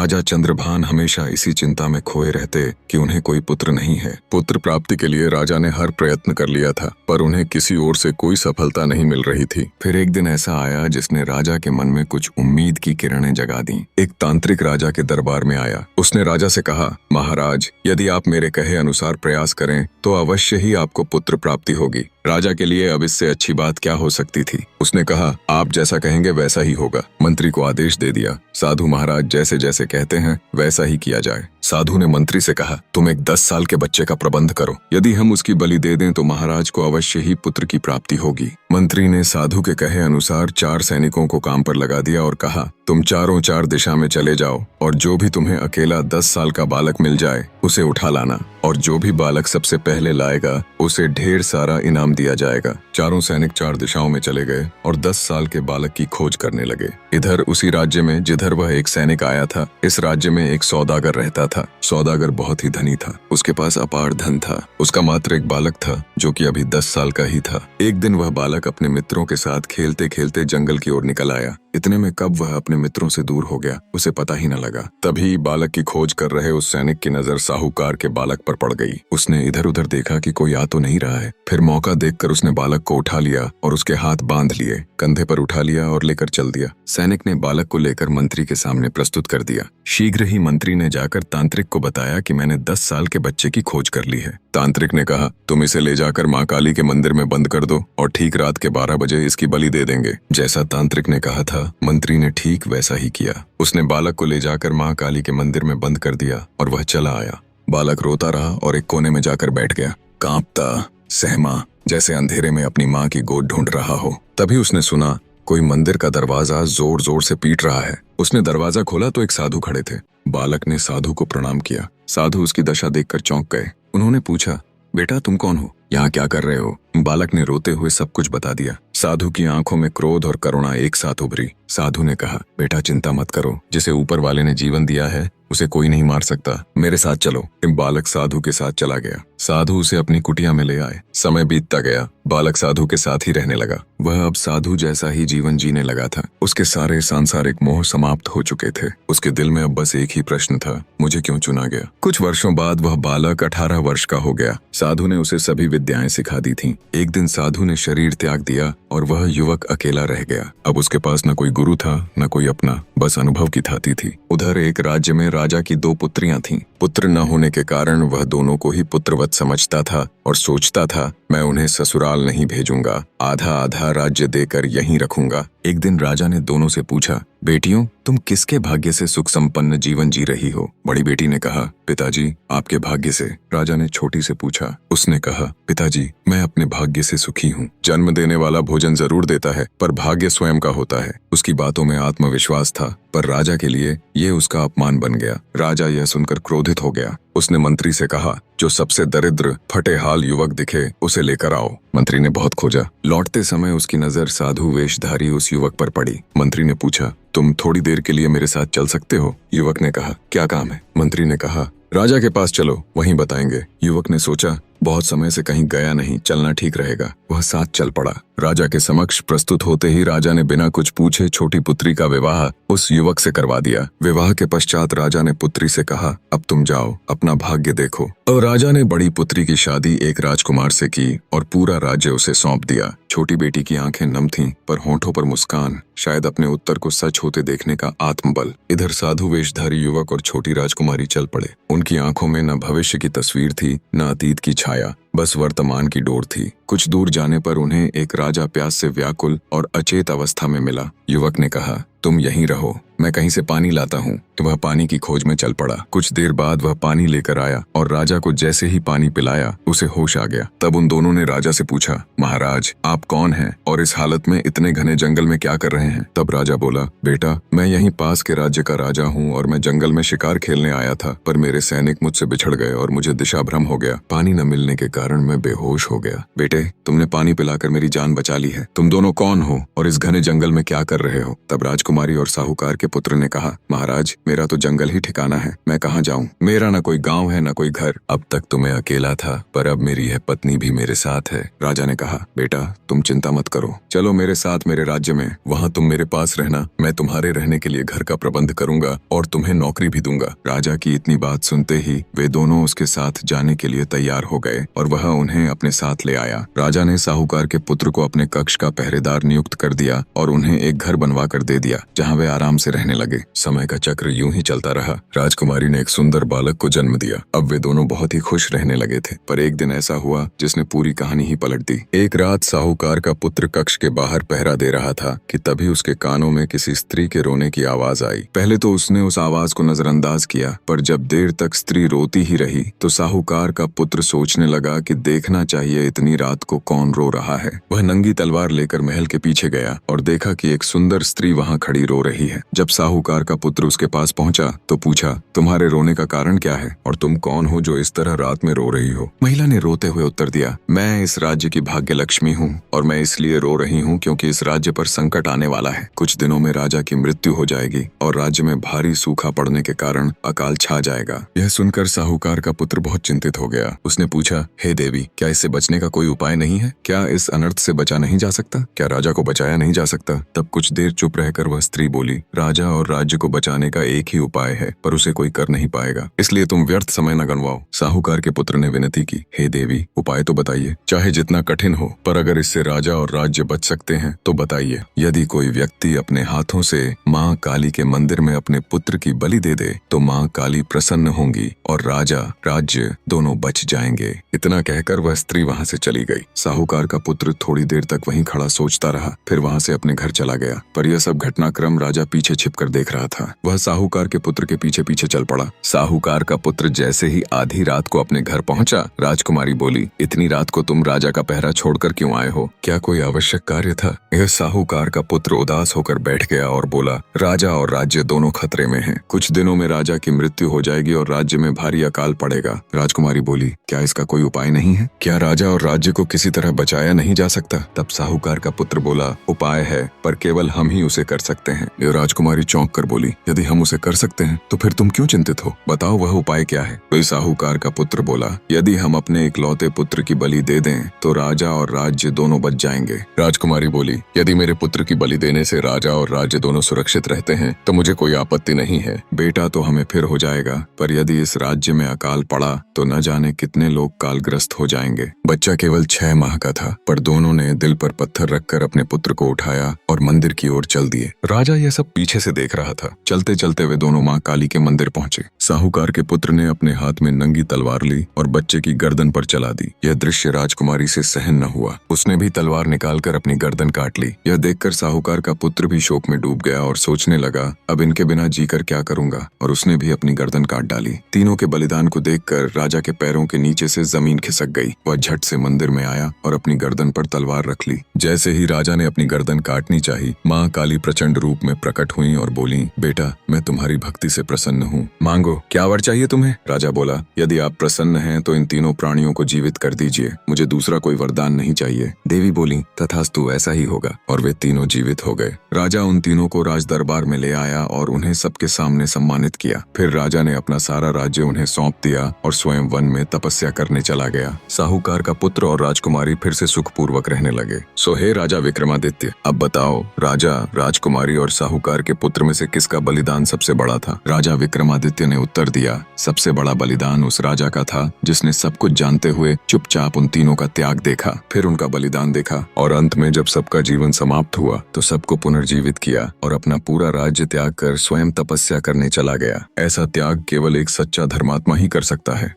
राजा चंद्रभान हमेशा इसी चिंता में खोए रहते कि उन्हें कोई पुत्र नहीं है। पुत्र प्राप्ति के लिए राजा ने हर प्रयत्न कर लिया था, पर उन्हें किसी ओर से कोई सफलता नहीं मिल रही थी। फिर एक दिन ऐसा आया जिसने राजा के मन में कुछ उम्मीद की किरणें जगा दी। एक तांत्रिक राजा के दरबार में आया। उसने राजा से कहा, महाराज, यदि आप मेरे कहे अनुसार प्रयास करें तो अवश्य ही आपको पुत्र प्राप्ति होगी। राजा के लिए अब इससे अच्छी बात क्या हो सकती थी। उसने कहा, आप जैसा कहेंगे वैसा ही होगा। मंत्री को आदेश दे दिया, साधु महाराज जैसे जैसे कहते हैं वैसा ही किया जाए। साधु ने मंत्री से कहा, तुम एक 10 साल के बच्चे का प्रबंध करो। यदि हम उसकी बलि दे दें तो महाराज को अवश्य ही पुत्र की प्राप्ति होगी। मंत्री ने साधु के कहे अनुसार 4 सैनिकों को काम पर लगा दिया और कहा, तुम चारों 4 दिशा में चले जाओ और जो भी तुम्हें अकेला 10 साल का बालक मिल जाए उसे उठा लाना, और जो भी बालक सबसे पहले लाएगा उसे ढेर सारा इनाम दिया जाएगा। चारों सैनिक 4 दिशाओं में चले गए और 10 साल के बालक की खोज करने लगे। इधर उसी राज्य में जिधर वह एक सैनिक आया था, इस राज्य में एक सौदागर रहता था। सौदागर बहुत ही धनी था, उसके पास अपार धन था। उसका मात्र एक बालक था जो कि अभी 10 साल का ही था। एक दिन वह बालक अपने मित्रों के साथ खेलते खेलते जंगल की ओर निकल आया। इतने में कब वह अपने मित्रों से दूर हो गया उसे पता ही न लगा। तभी बालक की खोज कर रहे उस सैनिक की नजर साहूकार के बालक पर पड़ गई। उसने इधर उधर देखा कि कोई आ तो नहीं रहा है। फिर मौका देखकर उसने बालक को उठा लिया और उसके हाथ बांध लिए, कंधे पर उठा लिया और लेकर चल दिया। सैनिक ने बालक को लेकर मंत्री के सामने प्रस्तुत कर दिया। शीघ्र ही मंत्री ने जाकर तांत्रिक को बताया कि मैंने 10 साल के बच्चे की खोज कर ली है। तांत्रिक ने कहा, तुम इसे ले जाकर माँ काली के मंदिर में बंद कर दो और ठीक रात के 12 बजे इसकी बलि दे देंगे। जैसा तांत्रिक ने कहा था, मंत्री ने ठीक वैसा ही किया। उसने बालक को ले जाकर माँ काली के मंदिर में बंद कर दिया और वह चला आया। बालक रोता रहा और एक कोने में जाकर बैठ गया, कांपता, सहमा, जैसे अंधेरे में अपनी माँ की गोद ढूंढ रहा हो। तभी उसने सुना कोई मंदिर का दरवाजा जोर जोर से पीट रहा है। उसने दरवाजा खोला तो एक साधु खड़े थे। बालक ने साधु को प्रणाम किया। साधु उसकी दशा देखकर चौंक गए। उन्होंने पूछा, बेटा तुम कौन हो, यहाँ क्या कर रहे हो? बालक ने रोते हुए सब कुछ बता दिया। साधु की आंखों में क्रोध और करुणा एक साथ उभरी। साधु ने कहा, बेटा चिंता मत करो, जिसे ऊपर वाले ने जीवन दिया है उसे कोई नहीं मार सकता। मेरे साथ चलो। बालक साधु के साथ चला गया। साधु उसे अपनी कुटिया में ले आए। समय बीतता गया। बालक साधु के साथ ही रहने लगा। वह अब साधु जैसा ही जीवन जीने लगा था। उसके सारे सांसारिक मोह समाप्त हो चुके थे। उसके दिल में अब बस एक ही प्रश्न था, मुझे क्यों चुना गया? कुछ वर्षों बाद वह बालक 18 वर्ष का हो गया। साधु ने उसे सभी विद्याएं सिखा दी थीं। एक दिन साधु ने शरीर त्याग दिया और वह युवक अकेला रह गया। अब उसके पास न कोई गुरु था न कोई अपना, बस अनुभव की थाती थी। उधर एक राज्य में राजा की 2 पुत्रियां थीं। पुत्र न होने के कारण वह दोनों को ही पुत्रवत समझता था और सोचता था, मैं उन्हें ससुराल नहीं भेजूंगा, आधा आधा राज्य देकर यहीं रखूंगा। एक दिन राजा ने दोनों से पूछा, बेटियों तुम किसके भाग्य से सुख संपन्न जीवन जी रही हो? बड़ी बेटी ने कहा, पिताजी आपके भाग्य से। राजा ने छोटी से पूछा। उसने कहा, पिताजी मैं अपने भाग्य से सुखी हूँ। जन्म देने वाला भोजन जरूर देता है पर भाग्य स्वयं का होता है। उसकी बातों में आत्मविश्वास था, पर राजा के लिए ये उसका अपमान बन गया। राजा यह सुनकर क्रोधित हो गया। उसने मंत्री से कहा, जो सबसे दरिद्र फटे हाल युवक दिखे उसे लेकर आओ। मंत्री ने बहुत खोजा। लौटते समय उसकी नजर साधु वेशधारी उस युवक पर पड़ी। मंत्री ने पूछा, तुम थोड़ी देर के लिए मेरे साथ चल सकते हो? युवक ने कहा, क्या काम है? मंत्री ने कहा, राजा के पास चलो, वहीं बताएंगे। युवक ने सोचा, बहुत समय से कहीं गया नहीं, चलना ठीक रहेगा। वह साथ चल पड़ा। राजा के समक्ष प्रस्तुत होते ही राजा ने बिना कुछ पूछे छोटी पुत्री का विवाह उस युवक से करवा दिया। विवाह के पश्चात राजा ने पुत्री से कहा, अब तुम जाओ, अपना भाग्य देखो। और राजा ने बड़ी पुत्री की शादी एक राजकुमार से की और पूरा राज्य उसे सौंप दिया। छोटी बेटी की आंखें नम थीं, पर होंठों पर मुस्कान, शायद अपने उत्तर को सच होते देखने का आत्मबल। इधर साधु वेशधारी युवक और छोटी राजकुमारी चल पड़े। उनकी आंखों में न भविष्य की तस्वीर थी न अतीत की छाया, बस वर्तमान की डोर थी। कुछ दूर जाने पर उन्हें एक राजा प्यास से व्याकुल और अचेत अवस्था में मिला। युवक ने कहा, तुम यहीं रहो, मैं कहीं से पानी लाता हूँ। तो वह पानी की खोज में चल पड़ा। कुछ देर बाद वह पानी लेकर आया और राजा को जैसे ही पानी पिलाया उसे होश आ गया। तब उन दोनों ने राजा से पूछा, महाराज आप कौन हैं और इस हालत में इतने घने जंगल में क्या कर रहे हैं? तब राजा बोला, बेटा मैं यहीं पास के राज्य का राजा हूँ और मैं जंगल में शिकार खेलने आया था, पर मेरे सैनिक मुझसे बिछड़ गए और मुझे दिशा भ्रम हो गया। पानी न मिलने के कारण मैं बेहोश हो गया। बेटे, तुमने पानी पिलाकर मेरी जान बचा ली है। तुम दोनों कौन हो और इस घने जंगल में क्या कर रहे हो? तब राजकुमारी और साहूकार के पुत्र ने कहा, महाराज, मेरा तो जंगल ही ठिकाना है, मैं कहाँ जाऊँ? मेरा न कोई गाँव है न कोई घर। अब तक तो मैं अकेला था, पर अब मेरी यह पत्नी भी मेरे साथ है। राजा ने कहा, बेटा, तुम चिंता मत करो, चलो मेरे साथ मेरे राज्य में, वहाँ तुम मेरे पास रहना। मैं तुम्हारे रहने के लिए घर का प्रबंध करूंगा और तुम्हें नौकरी भी दूंगा। राजा की इतनी बात सुनते ही वे दोनों उसके साथ जाने के लिए तैयार हो गए और वह उन्हें अपने साथ ले आया। राजा ने साहूकार के पुत्र को अपने कक्ष का पहरेदार नियुक्त कर दिया और उन्हें एक घर बनवा कर दे दिया, जहाँ वे आराम से रहने लगे। समय का चक्र यूं ही चलता रहा। राजकुमारी ने एक सुंदर बालक को जन्म दिया। अब वे दोनों बहुत ही खुश रहने लगे थे, पर एक दिन ऐसा हुआ जिसने पूरी कहानी ही पलट दी। एक रात साहूकार का पुत्र कक्ष के बाहर पहरा दे रहा था कि तभी उसके कानों में किसी स्त्री के रोने की आवाज आई। पहले तो उसने उस आवाज को नजरअंदाज किया, पर जब देर तक स्त्री रोती ही रही तो साहूकार का पुत्र सोचने लगा कि देखना चाहिए इतनी रात को कौन रो रहा है। वह नंगी तलवार लेकर महल के पीछे गया और देखा कि एक सुंदर स्त्री वहां खड़ी रो रही है। जब साहूकार का पुत्र उसके पास पहुंचा तो पूछा, तुम्हारे रोने का कारण क्या है और तुम कौन हो जो इस तरह रात में रो रही हो? महिला ने रोते हुए उत्तर दिया, मैं इस राज्य की भाग्य लक्ष्मी हूँ और मैं इसलिए रो रही हूँ क्योंकि इस राज्य पर संकट आने वाला है। कुछ दिनों में राजा की मृत्यु हो जाएगी और राज्य में भारी सूखा पड़ने के कारण अकाल छा जाएगा। यह सुनकर साहूकार का पुत्र बहुत चिंतित हो गया। उसने पूछा, हे देवी, क्या इससे बचने का कोई उपाय नहीं है? क्या इस अनर्थ से बचा नहीं जा सकता? क्या राजा को बचाया नहीं जा सकता? तब कुछ देर चुप रहकर वह स्त्री बोली, राजा और राज्य को बचाने का एक ही उपाय है, पर उसे कोई कर नहीं पाएगा, इसलिए तुम व्यर्थ समय न गंवाओ। साहूकार के पुत्र ने विनती की, हे देवी, उपाय तो बताइए, चाहे जितना कठिन हो, पर अगर इससे राजा और राज्य बच सकते हैं तो बताइए। यदि कोई व्यक्ति अपने हाथों से माँ काली के मंदिर में अपने पुत्र की बलि दे दे तो माँ काली प्रसन्न होंगी और राजा राज्य दोनों बच जाएंगे। इतना कहकर वह स्त्री वहां से चली गई। साहूकार का पुत्र थोड़ी देर तक वहीं खड़ा सोचता रहा, फिर वहां से अपने घर चला गया। पर यह सब घटनाक्रम राजा पीछे छिपकर देख रहा था। वह साहूकार के पुत्र के पीछे पीछे चल पड़ा। साहूकार का पुत्र जैसे ही आधी रात को अपने घर पहुंचा, राजकुमारी बोली, इतनी रात को तुम राजा का पहरा छोड़कर क्यों आए हो? क्या कोई आवश्यक कार्य था? यह साहूकार का पुत्र उदास होकर बैठ गया और बोला, राजा और राज्य दोनों खतरे में हैं। कुछ दिनों में राजा की मृत्यु हो जाएगी और राज्य में भारी अकाल पड़ेगा। राजकुमारी बोली, क्या इसका कोई उपाय नहीं है? क्या राजा और राज्य को किसी तरह बचाया नहीं जा सकता? तब साहूकार का पुत्र बोला, उपाय है, पर केवल हम ही उसे कर सकते हैं। यह राजकुमारी चौंक कर बोली, यदि हम उसे कर सकते हैं तो फिर तुम क्यों चिंतित हो? बताओ वह उपाय क्या है? तो साहूकार का पुत्र बोला, यदि हम अपने इकलौते पुत्र की बलि दे दें तो राजा और राज्य दोनों बच जाएंगे। राजकुमारी बोली, यदि मेरे पुत्र की बलि देने से राजा और राज्य दोनों सुरक्षित रहते हैं तो मुझे कोई आपत्ति नहीं है। बेटा तो हमें फिर हो जाएगा, पर यदि इस राज्य में अकाल पड़ा तो न जाने कितने लोग कालग्रस्त हो जाएंगे। बच्चा केवल 6 माह का था, पर दोनों ने दिल पर पत्थर रखकर अपने पुत्र को उठाया और मंदिर की ओर चल दिए। राजा यह सब पीछे से देख रहा था। चलते चलते वे दोनों माँ काली के मंदिर पहुंचे। साहूकार के पुत्र ने अपने हाथ में नंगी तलवार ली और बच्चे की गर्दन पर चला दी। यह दृश्य राजकुमारी से सहन न हुआ। उसने भी तलवार निकालकर अपनी गर्दन काट ली। यह देखकर साहूकार का पुत्र भी शोक में डूब गया और सोचने लगा, अब इनके बिना जीकर क्या करूंगा, और उसने भी अपनी गर्दन काट डाली। तीनों के बलिदान को देखकर राजा के पैरों के नीचे से जमीन खिसक गई। वह झट से मंदिर में आया और अपनी गर्दन पर तलवार रख ली। जैसे ही राजा ने अपनी गर्दन काटनी चाही, माँ काली प्रचंड रूप में प्रकट हुई और बोली, बेटा, मैं तुम्हारी भक्ति से प्रसन्न हूँ, मांगो, क्या वर चाहिए तुम्हें? राजा बोला, यदि आप प्रसन्न हैं तो इन तीनों प्राणियों को जीवित कर दीजिए, मुझे दूसरा कोई वरदान नहीं चाहिए। देवी बोली, तथास्तु, ऐसा ही होगा, और वे तीनों जीवित हो गए। राजा उन तीनों को राज दरबार में ले आया और उन्हें सबके सामने सम्मानित किया। फिर राजा ने अपना सारा राज्य उन्हें सौंप दिया और स्वयं वन में तपस्या करने चला गया। साहूकार का पुत्र और राजकुमारी फिर से सुखपूर्वक रहने लगे। सो हे राजा विक्रमादित्य, अब बताओ, राजा, राजकुमारी और साहूकार के पुत्र में से किसका बलिदान सबसे बड़ा था? राजा विक्रमादित्य ने उत्तर दिया, सबसे बड़ा बलिदान उस राजा का था जिसने सब कुछ जानते हुए चुपचाप उन तीनों का त्याग देखा, फिर उनका बलिदान देखा, और अंत में जब सबका जीवन समाप्त हुआ तो सबको पुनर्जीवित किया और अपना पूरा राज्य त्याग कर स्वयं तपस्या करने चला गया। ऐसा त्याग केवल एक सच्चा धर्मात्मा ही कर सकता है।